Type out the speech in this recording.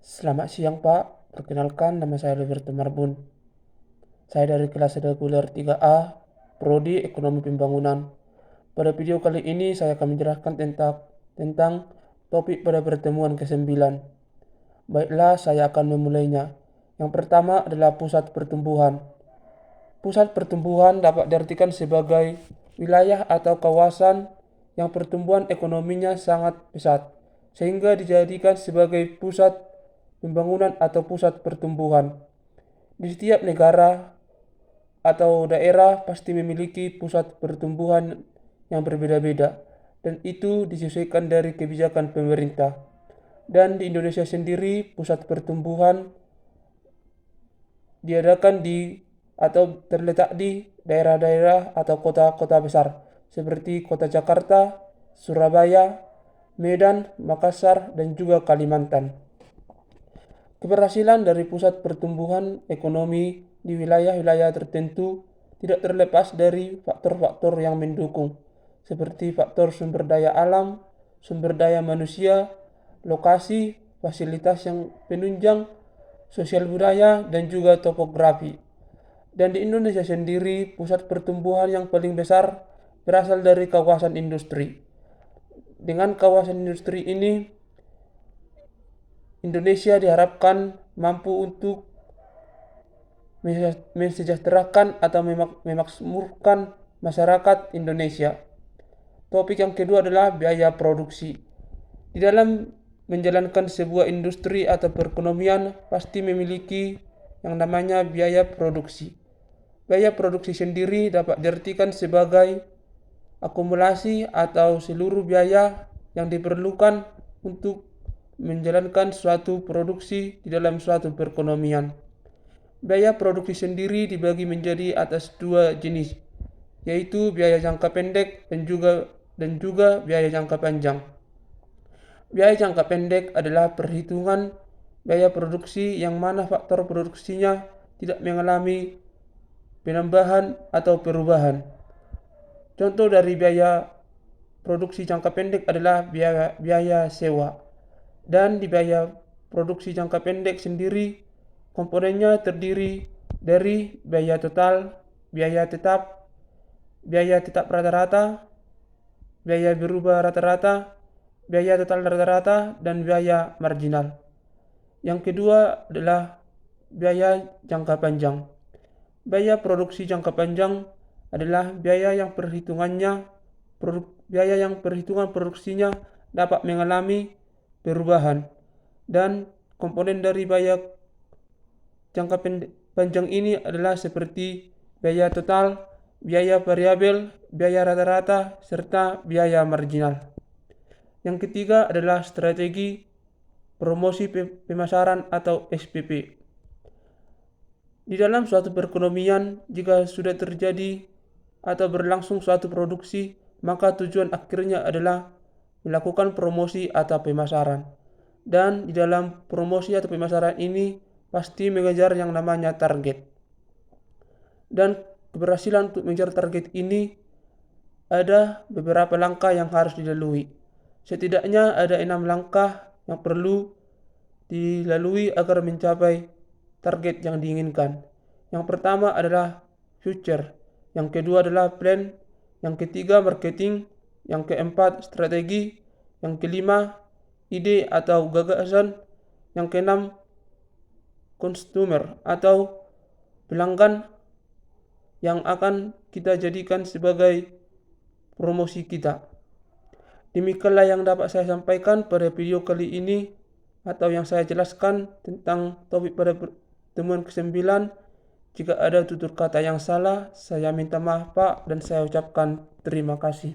Selamat siang Pak, perkenalkan nama saya Roberto Marbun. Saya dari kelas reguler 3A, Prodi Ekonomi Pembangunan. Pada video kali ini saya akan menjelaskan tentang topik pada pertemuan ke-9. Baiklah, saya akan memulainya. Yang pertama adalah pusat pertumbuhan. Pusat pertumbuhan dapat diartikan sebagai wilayah atau kawasan yang pertumbuhan ekonominya sangat pesat, sehingga dijadikan sebagai pusat pembangunan atau pusat pertumbuhan. Di setiap negara atau daerah pasti memiliki pusat pertumbuhan yang berbeda-beda, dan itu disesuaikan dari kebijakan pemerintah. Dan di Indonesia sendiri, pusat pertumbuhan diadakan di atau terletak di daerah-daerah atau kota-kota besar seperti kota Jakarta, Surabaya, Medan, Makassar, dan juga Kalimantan. Keberhasilan dari pusat pertumbuhan ekonomi di wilayah-wilayah tertentu tidak terlepas dari faktor-faktor yang mendukung, seperti faktor sumber daya alam, sumber daya manusia, lokasi, fasilitas yang penunjang, sosial budaya, dan juga topografi. Dan di Indonesia sendiri, pusat pertumbuhan yang paling besar berasal dari kawasan industri. Dengan kawasan industri ini, Indonesia diharapkan mampu untuk mensejahterakan atau memakmurkan masyarakat Indonesia. Topik yang kedua adalah biaya produksi. Di dalam menjalankan sebuah industri atau perekonomian pasti memiliki yang namanya biaya produksi. Biaya produksi sendiri dapat diartikan sebagai akumulasi atau seluruh biaya yang diperlukan untuk menjalankan suatu produksi di dalam suatu perekonomian. Biaya produksi sendiri dibagi menjadi atas dua jenis, yaitu biaya jangka pendek dan juga biaya jangka panjang. Biaya jangka pendek adalah perhitungan biaya produksi yang mana faktor produksinya tidak mengalami penambahan atau perubahan. Contoh dari biaya produksi jangka pendek adalah biaya sewa. Dan di biaya produksi jangka pendek sendiri, komponennya terdiri dari biaya total, biaya tetap rata-rata, biaya berubah rata-rata, biaya total rata-rata, dan biaya marginal. Yang kedua adalah biaya jangka panjang. Biaya produksi jangka panjang adalah biaya yang perhitungan produksinya dapat mengalami perubahan, dan komponen dari biaya jangka panjang ini adalah seperti biaya total, biaya variabel, biaya rata-rata, serta biaya marginal. Yang ketiga adalah strategi promosi pemasaran atau SPP. Di dalam suatu perekonomian, jika sudah terjadi atau berlangsung suatu produksi, maka tujuan akhirnya adalah melakukan promosi atau pemasaran. Dan di dalam promosi atau pemasaran ini pasti mengejar yang namanya target. Dan keberhasilan untuk mengejar target ini ada beberapa langkah yang harus dilalui. Setidaknya ada 6 langkah yang perlu dilalui agar mencapai target yang diinginkan. Yang pertama adalah future, yang kedua adalah plan, yang ketiga marketing, yang keempat strategi, yang kelima ide atau gagasan, yang keenam consumer atau pelanggan yang akan kita jadikan sebagai promosi kita. Demikianlah yang dapat saya sampaikan pada video kali ini, atau yang saya jelaskan tentang topik pada pertemuan ke-9. Jika ada tutur kata yang salah, saya minta maaf Pak, dan saya ucapkan terima kasih.